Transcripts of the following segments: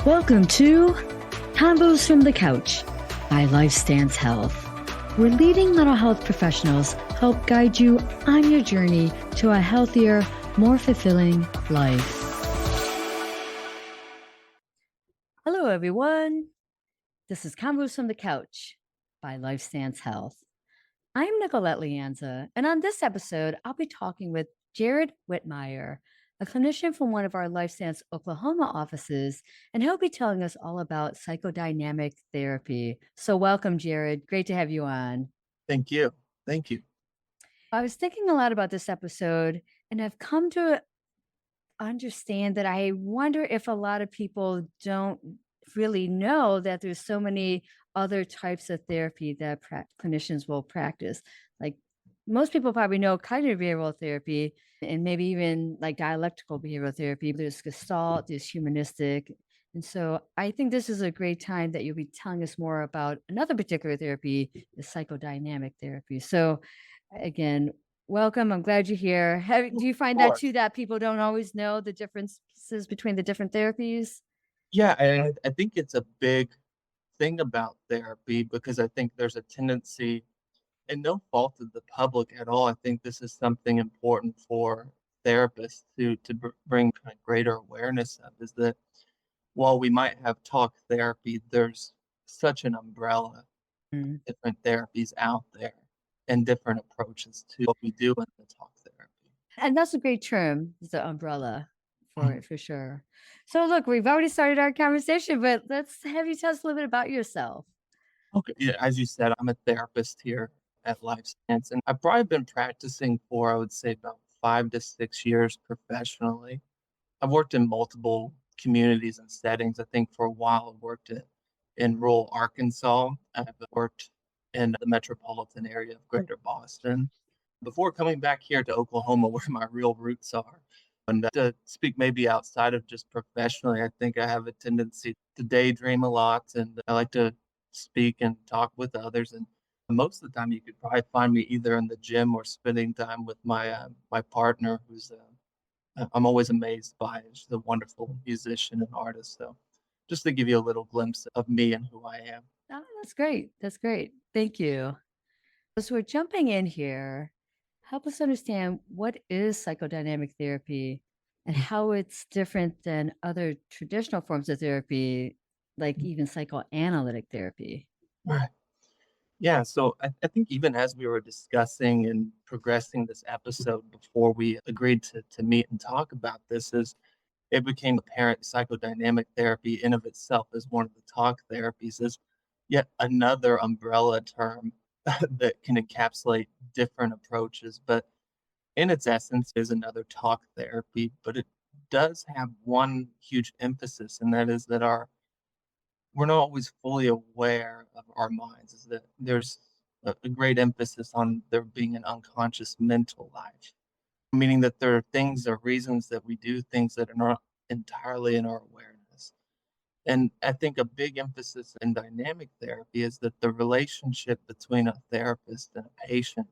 Welcome to Combos from the Couch by Lifestance Health, where leading mental health professionals help guide you on your journey to a healthier, more fulfilling life. Hello, everyone. This is Combos from the Couch by Lifestance Health. I'm Nicholette, and on this episode, I'll be talking with Jared Whitmire, a clinician from one of our Lifestance Oklahoma offices, and he'll be telling us all about psychodynamic therapy. So, welcome, Jared. Great to have you on. Thank you. Thank you. I was thinking a lot about this episode, and I've come to understand that I wonder if a lot of people don't really know that there's so many other types of therapy that clinicians will practice. Like most people probably know cognitive behavioral therapy and maybe even like dialectical behavioral therapy. There's Gestalt, there's humanistic. And so I think this is a great time that you'll be telling us more about another particular therapy, the psychodynamic therapy. So again, welcome. I'm glad you're here. Do you find that too, that people don't always know the differences between the different therapies? Yeah, and I think it's a big thing about therapy because I think there's a tendency, and no fault of the public at all. I think this is something important for therapists to bring kind of greater awareness of is that while we might have talk therapy, there's such an umbrella of Mm. different therapies out there and different approaches to what we do in the talk therapy. And that's a great term, the umbrella for Mhm. it, for sure. So look, we've already started our conversation, but let's have you tell us a little bit about yourself. Okay, yeah, as you said, I'm a therapist here at Lifestance, and I've probably been practicing for, I would say, about 5 to 6 years professionally. I've worked in multiple communities and settings. I think for a while I worked in rural Arkansas. I've worked in the metropolitan area of Greater Boston before coming back here to Oklahoma, where my real roots are. And to speak maybe outside of just professionally, I think I have a tendency to daydream a lot, and I like to speak and talk with others. And most of the time, you could probably find me either in the gym or spending time with my partner, who's I'm always amazed by. She's a wonderful musician and artist. So, just to give you a little glimpse of me and who I am. Oh, that's great. That's great. Thank you. So we're jumping in here. Help us understand what is psychodynamic therapy and how it's different than other traditional forms of therapy, like even psychoanalytic therapy. Right. Yeah, so I think even as we were discussing and progressing this episode before we agreed to meet and talk about this, is it became apparent psychodynamic therapy in of itself as one of the talk therapies is yet another umbrella term that can encapsulate different approaches, but in its essence is another talk therapy, but it does have one huge emphasis, and that is that our we're not always fully aware of our minds, is that there's a great emphasis on there being an unconscious mental life, meaning that there are things or reasons that we do things that are not entirely in our awareness. And I think a big emphasis in dynamic therapy is that the relationship between a therapist and a patient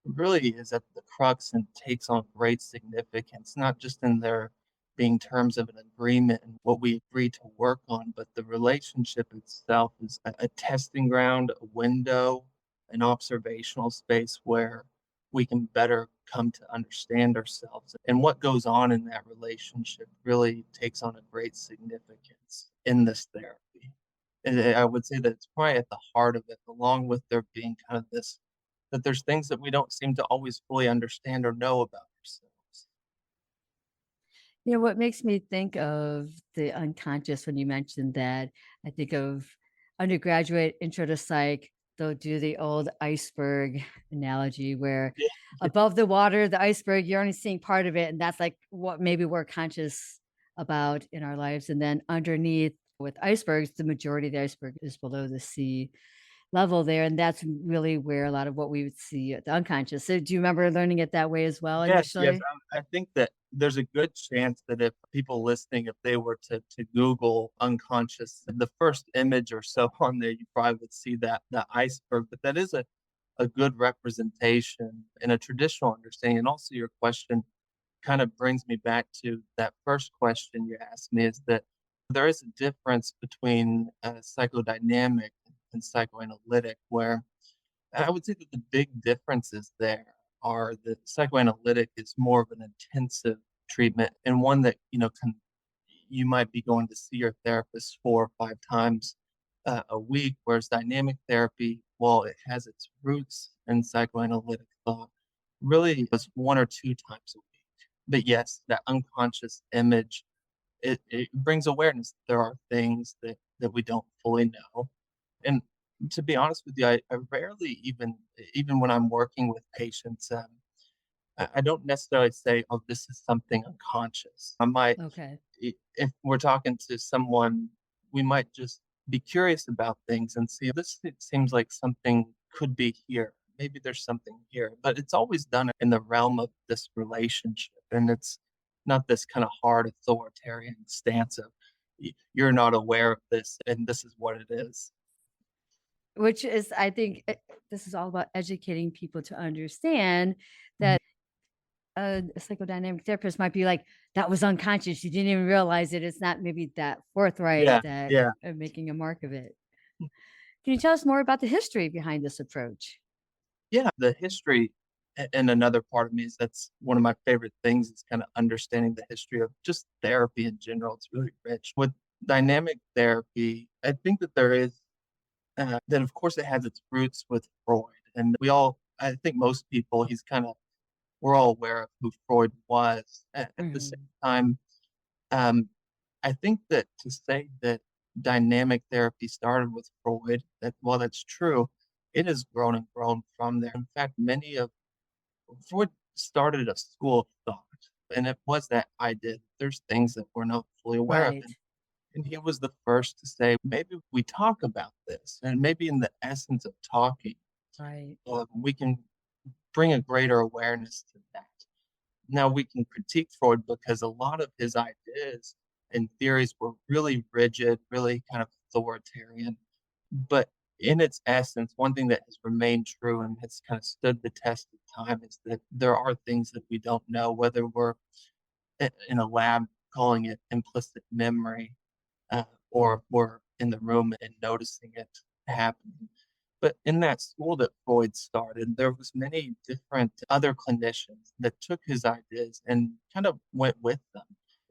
really is at the crux and takes on great significance, not just in there being terms of an agreement and what we agree to work on, but the relationship itself is a testing ground, a window, an observational space where we can better come to understand ourselves. And what goes on in that relationship really takes on a great significance in this therapy. And I would say that it's probably at the heart of it, along with there being kind of this that there's things that we don't seem to always fully understand or know about ourselves. You know, what makes me think of the unconscious when you mentioned that, I think of undergraduate intro to psych, they'll do the old iceberg analogy where Yeah, yeah, above the water, the iceberg, you're only seeing part of it. And that's like what maybe we're conscious about in our lives. And then underneath with icebergs, the majority of the iceberg is below the sea level there. And that's really where a lot of what we would see at the unconscious. So do you remember learning it that way as well yes, yes. initially? I think that there's a good chance that if people listening, if they were to Google unconscious, the first image or so on there, you probably would see that iceberg. But that is a good representation in a traditional understanding. And also your question kind of brings me back to that first question you asked me is that There is a difference between psychodynamic and psychoanalytic, where I would say that the big differences there are that psychoanalytic is more of an intensive treatment and one that, you might be going to see your therapist 4 or 5 times a week, whereas dynamic therapy, while it has its roots in psychoanalytic thought, really is 1 or 2 times a week. But yes, that unconscious image, it brings awareness that there are things that we don't fully know. And to be honest with you, I rarely even when I'm working with patients, I don't necessarily say, "Oh, this is something unconscious." I might Okay. if we're talking to someone, we might just be curious about things and see, this seems like something could be here. Maybe there's something here, but it's always done in the realm of this relationship. And it's not this kind of hard authoritarian stance of you're not aware of this and this is what it is." Which is, I think, this is all about educating people to understand that a psychodynamic therapist might be like, "That was unconscious. You didn't even realize it." It's not maybe that forthright Yeah, that yeah. making a mark of it. Can you tell us more about the history behind this approach? Yeah, the history and another part of me is that's one of my favorite things is kinda understanding the history of just therapy in general. It's really rich. With dynamic therapy, I think that there is, that of course it has its roots with Freud, and I think most people, we're all aware of who Freud was. At the same Mhm. time, um, I think that to say that dynamic therapy started with Freud, that while that's true, it has grown and grown from there. In fact, many of Freud started a school of thought, and it was that idea. There's things that we're not fully aware of, Right, and he was the first to say, maybe we talk about this, and maybe in the essence of talking, right. we can bring a greater awareness to that. Now we can critique Freud because a lot of his ideas and theories were really rigid, really kind of authoritarian. But in its essence, one thing that has remained true and has kind of stood the test of time is that there are things that we don't know, whether we're in a lab calling it implicit memory, or we're in the room and noticing it happening. But in that school that Freud started, there was many different other clinicians that took his ideas and kind of went with them.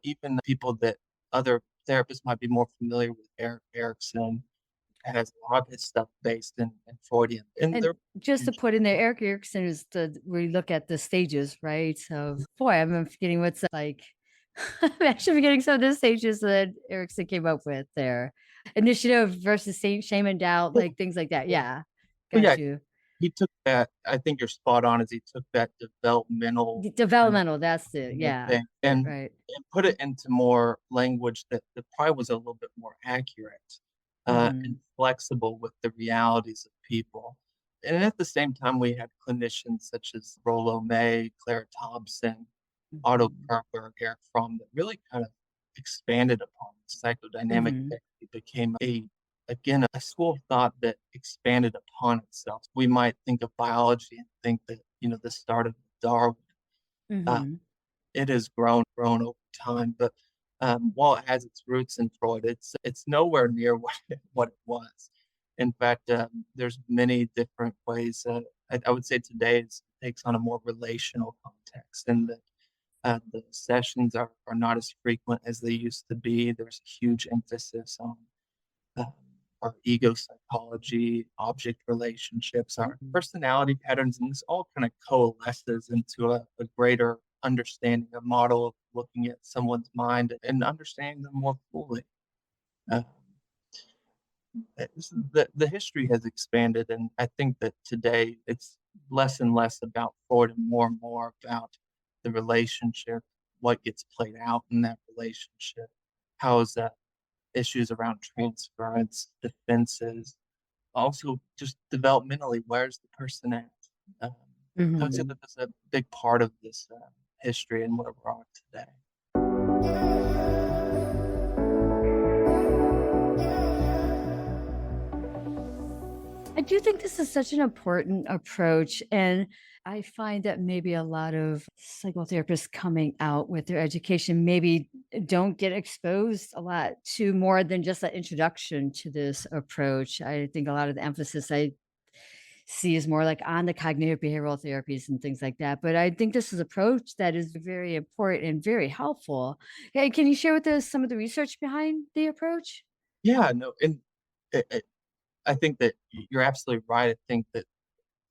Even people that other therapists might be more familiar with, Eric Erickson has a lot of his stuff based in Freudian. And And they're just to huge. put in there, Eric Erickson is the where you look at the stages, right? So, boy, I'm forgetting what's like. I'm actually forgetting some of the stages that Erickson came up with there. Initiative versus shame and doubt, Yeah, like things like that. yeah. Yeah, But got yeah, you. he took that. I think you're spot on. Is he took that developmental kind of Developmental. That's it. Yeah, thing and right. put it into more language that probably was a little bit more accurate, and Hmm. flexible with the realities of people. And at the same time, we had clinicians such as Rollo May, Claire Thompson, Otto Hmm. Kerber, Eric Fromm that really kind of expanded upon psychodynamic Hmm. therapy, became again, a school of thought that expanded upon itself. We might think of biology and think that, this started with Darwin. Uh, Hmm. it has grown over time, but, while it has its roots in Freud, it's nowhere near what it was. In fact, there's many different ways, I would say today it takes on a more relational context, and that, the sessions are not as frequent as they used to be. There's a huge emphasis on, um, our ego psychology, object relationships, our personality patterns, and this all kind of coalesces into a greater understanding, a model of looking at someone's mind and understanding them more fully. Uh, the history has expanded, and I think that today it's less and less about Freud and more about the relationship, what gets played out in that relationship, how is that issues around transference, defenses, also just developmentally, where's the person at? Um, I would say Hmm. that that's a big part of this history and where we're at today. I do think this is such an important approach. And I find that maybe a lot of psychotherapists coming out with their education maybe don't get exposed a lot to more than just an introduction to this approach. I think a lot of the emphasis I see is more like on the cognitive behavioral therapies and things like that. But I think this is approach that is very important and very helpful. Hey, can you share with us some of the research behind the approach? Yeah, no, and I think that you're absolutely right. I think that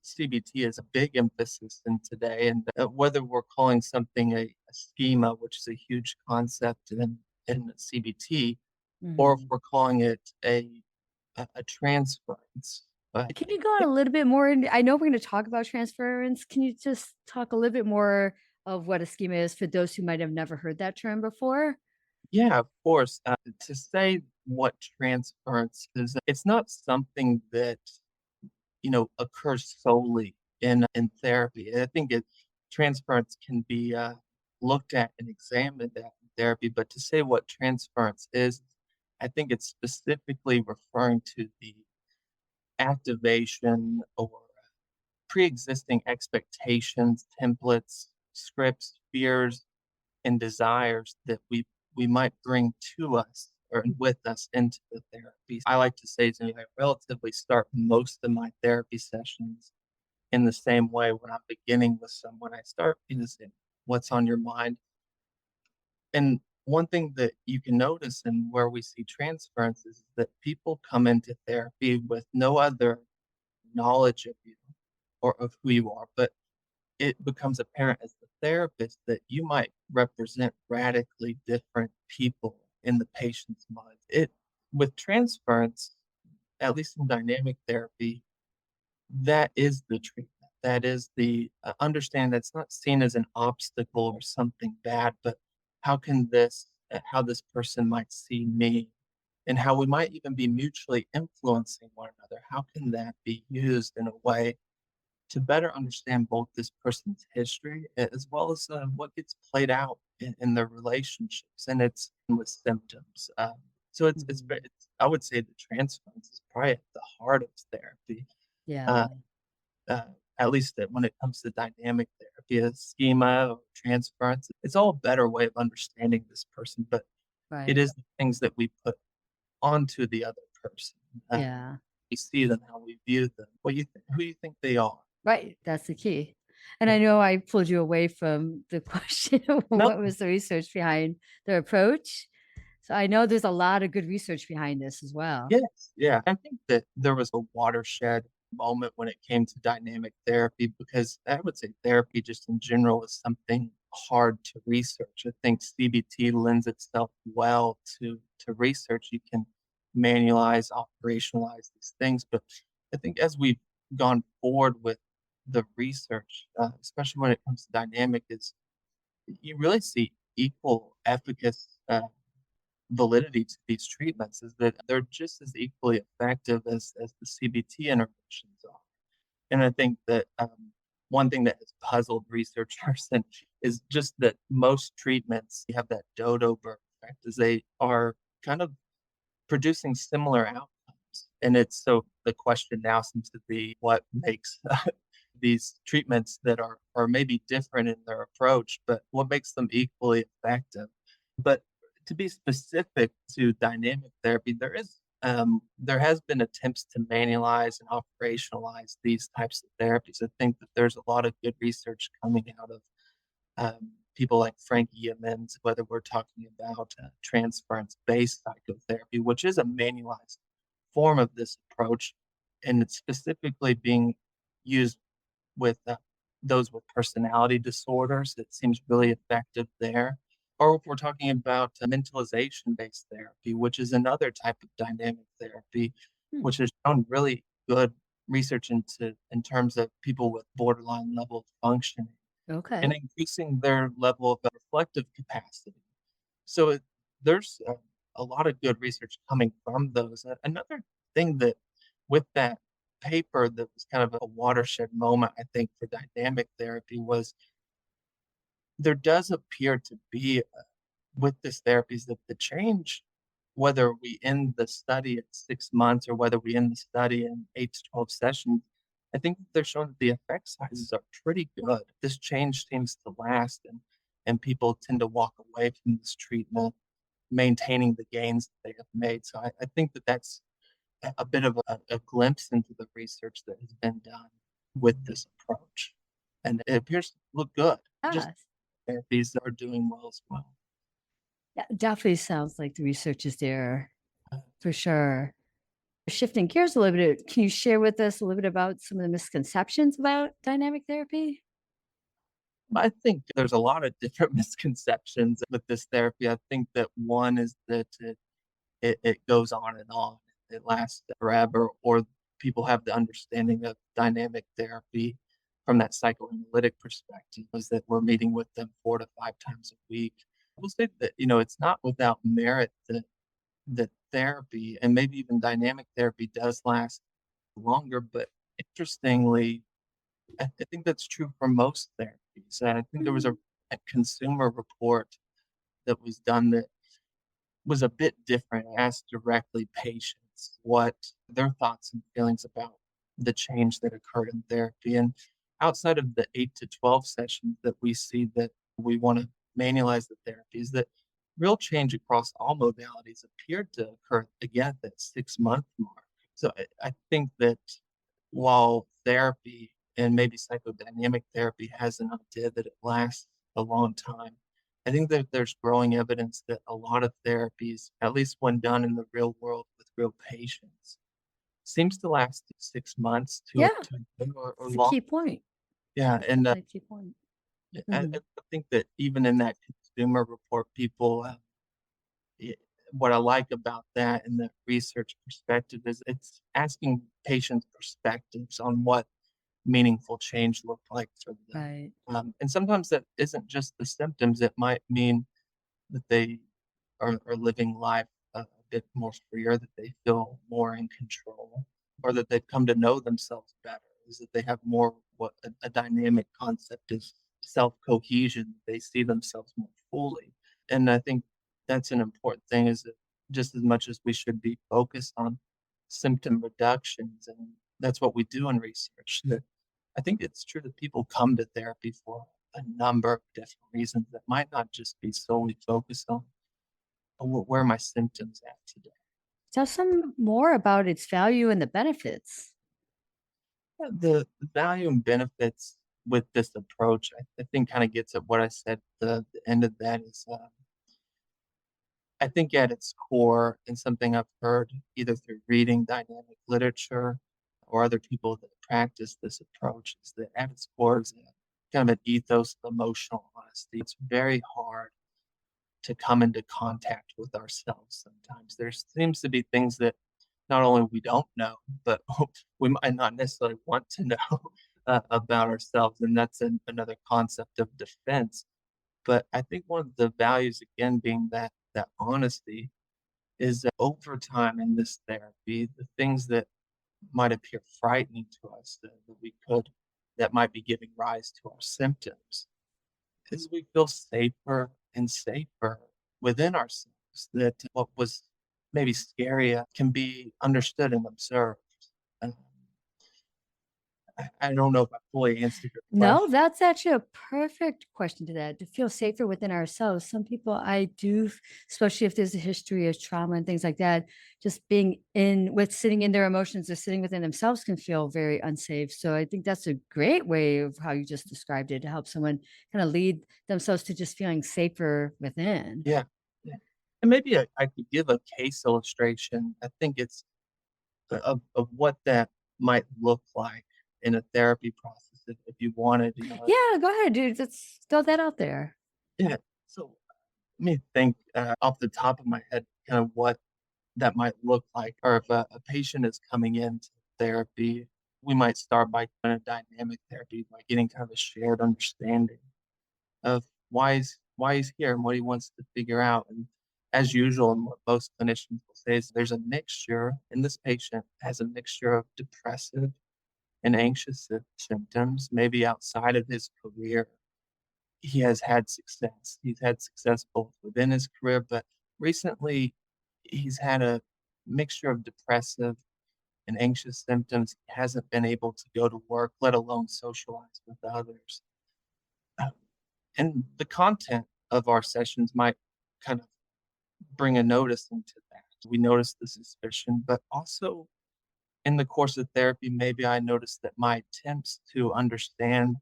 CBT is a big emphasis in today, and whether we're calling something a schema, which is a huge concept in CBT, or if Mhm. we're calling it a transference. But Can you go on yeah, a little bit more? I know we're going to talk about transference. Can you just talk a little bit more of what a schema is for those who might have never heard that term before? yeah, of course. To say what transference is, it's not something that occurs solely in therapy. And I think transference can be looked at and examined at in therapy. But to say what transference is, I think it's specifically referring to the activation or pre-existing expectations, templates, scripts, fears, and desires that we might bring to us or with us into the therapy. I like to say to I relatively start most of my therapy sessions in the same way when I'm beginning with someone. I start in the same, what's on your mind? And one thing that you can notice and where we see transference is that people come into therapy with no other knowledge of you or of who you are, but it becomes apparent as the therapist that you might represent radically different people in the patient's mind. It with transference, at least in dynamic therapy, that is the treatment. That is the understand that's not seen as an obstacle or something bad, but how this person might see me and how we might even be mutually influencing one another. How can that be used in a way to better understand both this person's history as well as what gets played out in their relationships and it's with symptoms. So Mhm. I would say the transference is probably at the heart of therapy. Yeah, Uh, uh, at least that when it comes to dynamic therapy, a schema or transference, it's all a better way of understanding this person, but it right. is the things that we put onto the other person. Uh, Yeah. we see them, how we view them, who you think they are. Right, that's the key. And Yeah. I know I pulled you away from the question of No, what was the research behind the approach. So I know there's a lot of good research behind this as well. yes, yeah. I think that there was a watershed moment when it came to dynamic therapy because I would say therapy just in general is something hard to research. I think CBT lends itself well to research. You can manualize, operationalize these things, but I think as we've gone forward with the research, especially when it comes to dynamic, is you really see equal efficacy. Validity to these treatments is that they're just as equally effective as the CBT interventions are. And I think that one thing that has puzzled researchers and is just that most treatments have that dodo bird effect, is they are kind of producing similar outcomes. And it's so the question now seems to be what makes these treatments that are maybe different in their approach, but what makes them equally effective. But to be specific to dynamic therapy, there has been attempts to manualize and operationalize these types of therapies. I think that there's a lot of good research coming out of people like Frank Yeomans, whether we're talking about transference-based psychotherapy, which is a manualized form of this approach, and it's specifically being used with those with personality disorders. It seems really effective there. Or if we're talking about mentalization-based therapy, which is another type of dynamic therapy, Hmm, which has shown really good research in terms of people with borderline level of functioning and okay. increasing their level of reflective capacity. So there's a lot of good research coming from those. Another thing that with that paper that was kind of a watershed moment, I think, for dynamic therapy was there does appear to be with this therapies that the change, whether we end the study at 6 months or whether we end the study in 8 to 12 sessions, I think that they're showing that the effect sizes are pretty good. This change seems to last. And and people tend to walk away from this treatment, maintaining the gains that they have made. So I think that that's a bit of a glimpse into the research that has been done with this approach. And it appears to look good. Just Yes. therapies that are doing well as well. Yeah, definitely sounds like the research is there for sure. Shifting gears a little bit, can you share with us a little bit about some of the misconceptions about dynamic therapy? I think there's a lot of different misconceptions with this therapy. I think that one is that it goes on and on. It lasts forever, or people have the understanding of dynamic therapy from that psychoanalytic perspective is that we're meeting with them 4 to 5 times a week. I will say that, it's not without merit that therapy and maybe even dynamic therapy does last longer, but interestingly, I think that's true for most therapies. And I think there was Mhm. a consumer report that was done that was a bit different. It asked directly patients what their thoughts and feelings about the change that occurred in therapy. And outside of the 8 to 12 sessions that we see that we want to manualize the therapies, that real change across all modalities appeared to occur again at that 6-month mark. So I think that while therapy and maybe psychodynamic therapy has an idea that it lasts a long time, I think that there's growing evidence that a lot of therapies, at least when done in the real world with real patients, seems to last 6 months to Yeah, or it's a long. key point. Yeah, and Definitely a key point. I Mhm. think that even in that consumer report, people, it, what I like about that and the research perspective is it's asking patients' perspectives on what meaningful change look like for them. Right. And sometimes that isn't just the symptoms. It might mean that they are living life a bit more freer, that they feel more in control, or that they've come to know themselves better. Is that they have more what a dynamic concept is self cohesion. They see themselves more fully, and I think that's an important thing. Is that just as much as we should be focused on symptom reductions, and that's what we do in research. That I think it's true that people come to therapy for a number of different reasons that might not just be solely focused on where are my symptoms at today. Tell some more about its value and the benefits. Yeah, the value and benefits with this approach, I think, kind of gets at what I said. The end of that is, I think, at its core, and something I've heard either through reading dynamic literature or other people that practice this approach, is that at its core is kind of an ethos of emotional honesty. It's very hard to come into contact with ourselves sometimes. There seems to be things that not only we don't know, but we might not necessarily want to know about ourselves. And that's another concept of defense. But I think one of the values, again, being that honesty, is that over time in this therapy, the things that might appear frightening to us that might be giving rise to our symptoms as we feel safer and safer within ourselves, that what was maybe scary can be understood and observed. Um, I don't know if I fully answered your No, question. that's actually a perfect question to that, to feel safer within ourselves. Some people I do, especially if there's a history of trauma and things like that, just being in with sitting in their emotions or sitting within themselves can feel very unsafe. So I think that's a great way of how you just described it to help someone kind of lead themselves to just feeling safer within. Yeah, yeah. And maybe I could give a case illustration. I think it's of what that might look like in a therapy process if you wanted, Yeah, go ahead, dude. Let's throw that out there. yeah. So let me think off the top of my head, kind of what that might look like, or if a patient is coming into therapy, we might start by doing a dynamic therapy by getting kind of a shared understanding of why he's here and what he wants to figure out. And as usual, and what most clinicians will say is there's a mixture, and this patient has a mixture of depressive and anxious symptoms, maybe outside of his career he has had success. He's had success both within his career, but recently he's had a mixture of depressive and anxious symptoms. He hasn't been able to go to work, let alone socialize with others. Uh, And the content of our sessions might kind of bring a notice into that. We notice the suspicion, but also in the course of therapy, maybe I noticed that my attempts to understand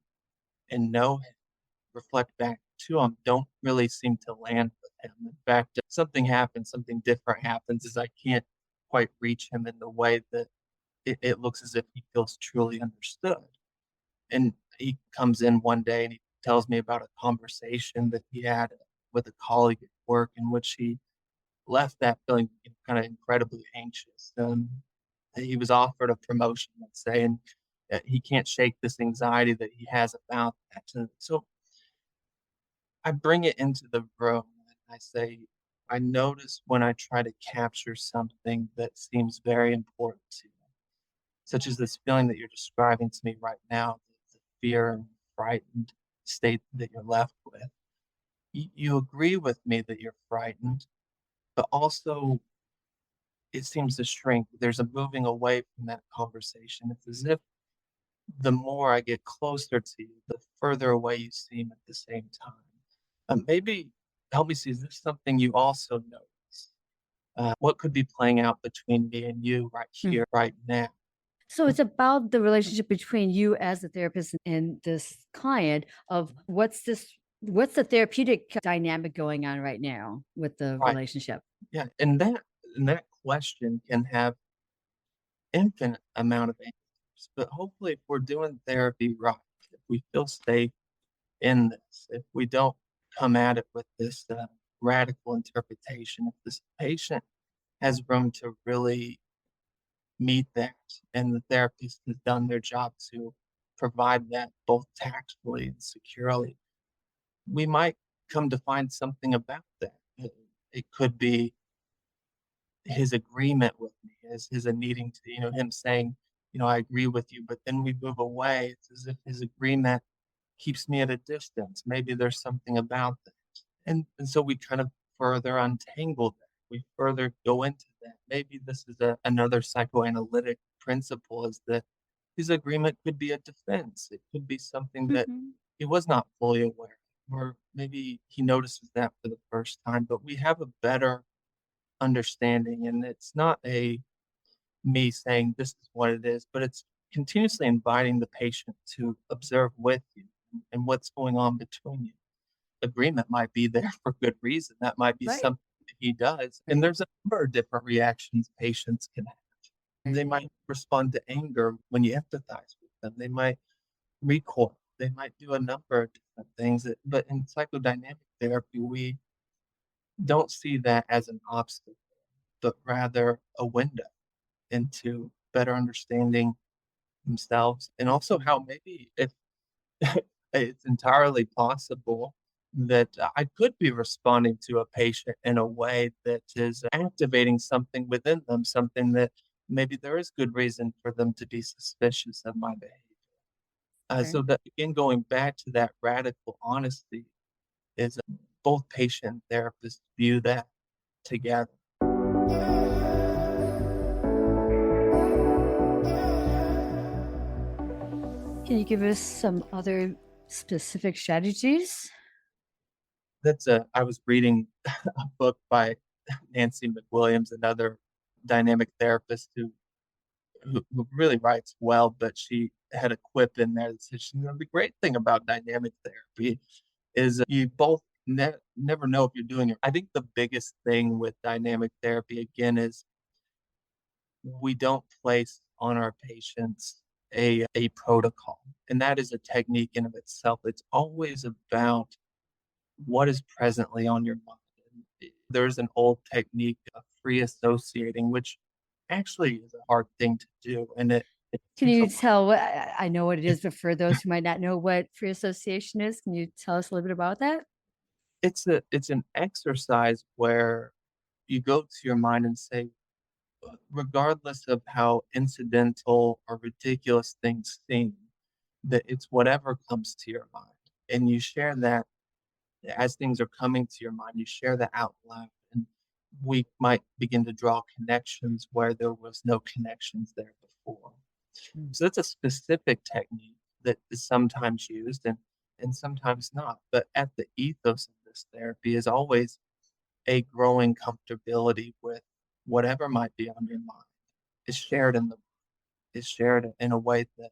and know him, reflect back to him, don't really seem to land with him. In fact, something happens, something different happens, is I can't quite reach him in the way that it looks as if he feels truly understood. And he comes in one day and he tells me about a conversation that he had with a colleague at work in which he left that feeling kind of incredibly anxious. He was offered a promotion, let's say, and he can't shake this anxiety that he has about that. So I bring it into the room and I say, I notice when I try to capture something that seems very important to you, such as this feeling that you're describing to me right now, the fear and frightened state that you're left with. You agree with me that you're frightened, but also it seems to shrink. There's a moving away from that conversation. It's as if the more I get closer to you, the further away you seem at the same time. Maybe help me see, is this something you also notice? What could be playing out between me and you right Mm. here, right now? So it's about the relationship between you as the therapist and this client of what's the therapeutic dynamic going on right now with the Right. relationship? Yeah. And that question can have infinite amount of answers. But hopefully if we're doing therapy right, if we feel safe in this, if we don't come at it with this radical interpretation, if this patient has room to really meet that and the therapist has done their job to provide that both tactfully and securely, we might come to find something about that. It could be his agreement with me, his needing to, him saying, I agree with you, but then we move away. It's as if his agreement keeps me at a distance. Maybe there's something about that. And so we kind of further untangle that. We further go into that. Maybe this is another psychoanalytic principle is that his agreement could be a defense. It could be something that Mhm. he was not fully aware of, or maybe he notices that for the first time, but we have a better understanding. And it's not a me saying this is what it is, but it's continuously inviting the patient to observe with you and what's going on between you. Agreement might be there for good reason. That might be Right. something that he does. And Right. there's a number of different reactions patients can have. Right. They might respond to anger when you empathize with them. They might recoil. They might do a number of different things. But in psychodynamic therapy, we don't see that as an obstacle, but rather a window into better understanding themselves and also how maybe if it's entirely possible that I could be responding to a patient in a way that is activating something within them, something that maybe there is good reason for them to be suspicious of my behavior. Okay. So that again, going back to that radical honesty is both patient and therapist view that together. Can you give us some other specific strategies? I was reading a book by Nancy McWilliams, another dynamic therapist who really writes well, but she had a quip in there that said, the great thing about dynamic therapy is you both never know if you're doing it. I think the biggest thing with dynamic therapy, again, is we don't place on our patients a protocol. And that is a technique in of itself. It's always about what is presently on your mind. There's an old technique of free associating, which actually is a hard thing to do. And it Can takes a you lot. tell what I know what it is, but for those who might not know what free association is, can you tell us a little bit about that? It's an exercise where you go to your mind and say, regardless of how incidental or ridiculous things seem, that it's whatever comes to your mind. And you share that as things are coming to your mind, you share that out loud. And we might begin to draw connections where there was no connections there before. Mm. So that's a specific technique that is sometimes used. And and sometimes not. But at the ethos of this therapy is always a growing comfortability with whatever might be on your mind is shared in a way that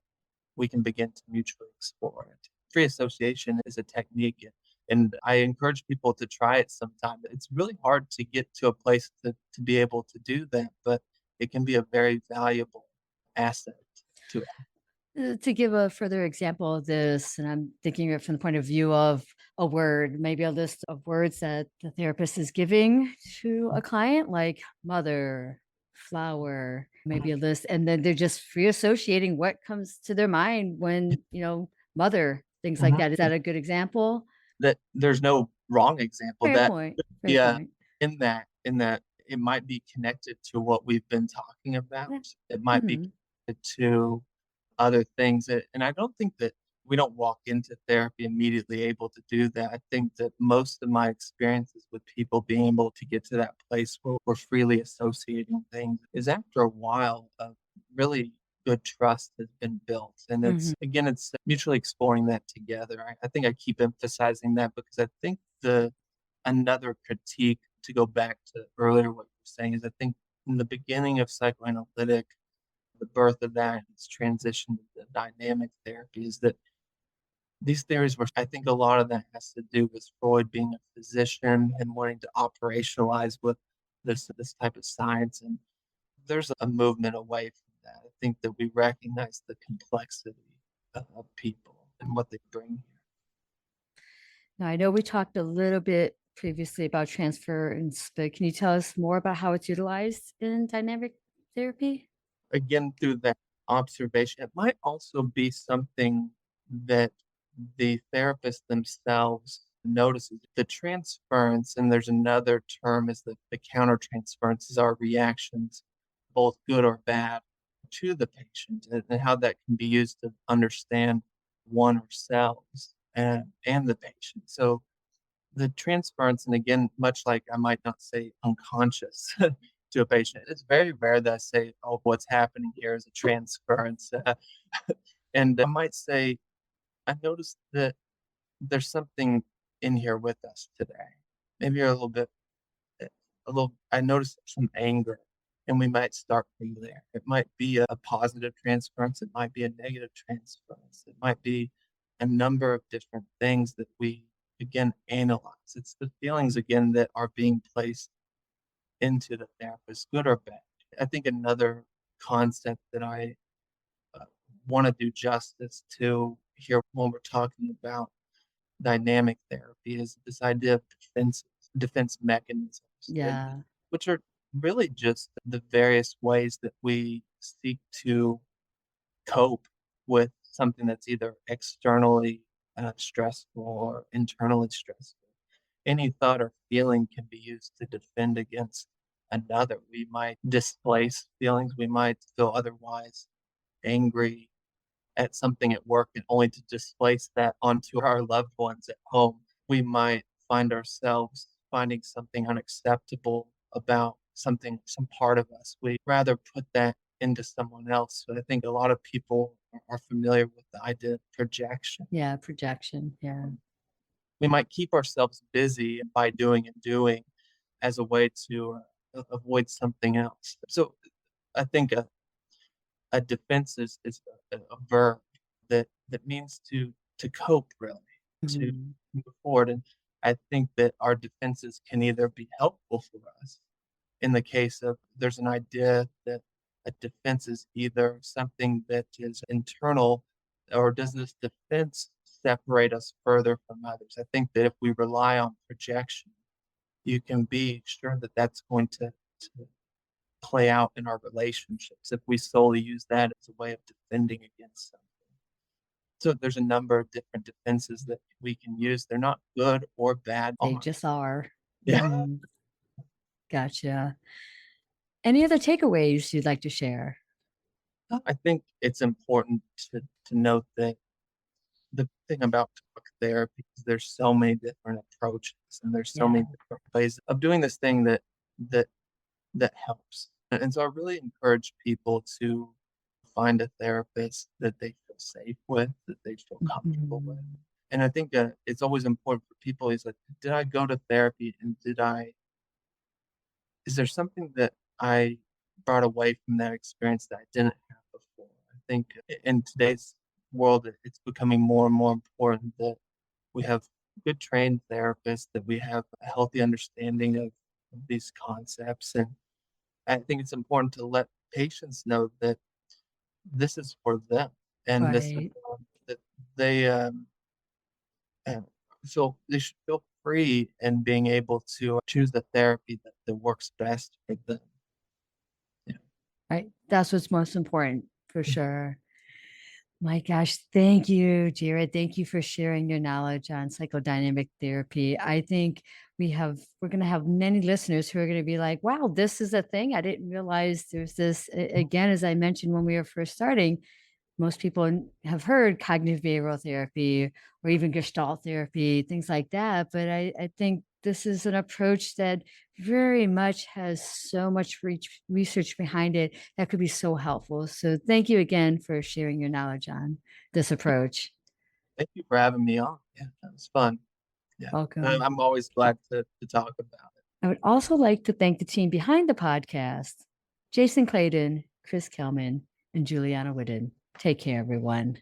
we can begin to mutually explore it. Free association is a technique, and I encourage people to try it sometime. It's really hard to get to a place to be able to do that, but it can be a very valuable asset to. To give a further example of this, and I'm thinking of it from the point of view of a word, maybe a list of words that the therapist is giving to a client, like mother, flower, maybe a list, and then they're just free associating what comes to their mind when, mother, things like Mhm. that. Is that a good example? That there's no wrong example Fair that point. Fair yeah, point. in that it might be connected to what we've been talking about. Yeah. It might be Mhm. connected to other things, and I don't think that we don't walk into therapy immediately able to do that. I think that most of my experiences with people being able to get to that place where we're freely associating things is after a while of really good trust has been built. And Mhm. it's mutually exploring that together. I think I keep emphasizing that because I think the another critique to go back to earlier what you were saying is I think in the beginning of psychoanalytic the birth of that, its transition to the dynamic therapy is that these theories were I think a lot of that has to do with Freud being a physician and wanting to operationalize with this type of science, and there's a movement away from that. I think that we recognize the complexity of people and what they bring here. Now, I know we talked a little bit previously about transference, but can you tell us more about how it's utilized in dynamic therapy? Again, through that observation, it might also be something that the therapist themselves notices. The transference, and there's another term is the countertransference, is our reactions, both good or bad, to the patient, and how that can be used to understand one ourselves and the patient. So the transference, and again, much like I might not say unconscious to a patient, it's very rare that I say, "Oh, what's happening here is a transference." And I might say, "I noticed that there's something in here with us today. Maybe you're a little bit, eh, a little. I noticed some anger, and we might start from there. It might be a positive transference. It might be a negative transference. It might be a number of different things that we again analyze. It's the feelings again that are being placed into the therapist, good or bad. I think another concept that I uh, want to do justice to here when we're talking about dynamic therapy is this idea of defense mechanisms, Yeah. which are really just the various ways that we seek to cope with something that's either externally stressful or internally stressful. Any thought or feeling can be used to defend against another. We might displace feelings. We might feel otherwise angry at something at work and only to displace that onto our loved ones at home. We might find ourselves finding something unacceptable about something, some part of us. We rather put that into someone else. So I think a lot of people are familiar with the idea of projection. Yeah, projection. Yeah. We might keep ourselves busy by doing and doing as a way to avoid something else. So I think a defense is a verb that means to cope really, to Mhm. move forward, and I think that our defenses can either be helpful for us in the case of there's an idea that a defense is either something that is internal or does this defense separate us further from others? I think that if we rely on projection, you can be sure that that's going to play out in our relationships if we solely use that as a way of defending against something. So there's a number of different defenses that we can use. They're not good or bad They on. just are. Yeah. Mhm. Gotcha. Any other takeaways you'd like to share? I think it's important to note that the thing about talk therapy is there's so many different approaches and there's so Yeah. many different ways of doing this thing that that helps. And so I really encourage people to find a therapist that they feel safe with, that they feel comfortable with. Mhm. And I think, it's always important for people is like, did I go to therapy and is there something that I brought away from that experience that I didn't have before? I think in today's world, it's becoming more and more important that we have good trained therapists, that we have a healthy understanding of these concepts. And I think it's important to let patients know that this is for them and this is Right. that they uh, they should feel free in being able to choose the therapy that works best for them. Yeah. Right. That's what's most important for Mm. sure. My gosh, thank you, Jared. Thank you for sharing your knowledge on psychodynamic therapy. I think we're going to have many listeners who are going to be like, wow, this is a thing. I didn't realize there's this. Again, as I mentioned when we were first starting, most people have heard cognitive behavioral therapy or even gestalt therapy, things like that. But I think this is an approach that very much has so much research behind it that could be so helpful. So thank you again for sharing your knowledge on this approach. Thank you for having me on. Yeah, that was fun. Yeah. Welcome. I'm always glad to talk about it. I would also like to thank the team behind the podcast: Jason Clayton, Chris Kelman, and Juliana Whitten. Take care, everyone.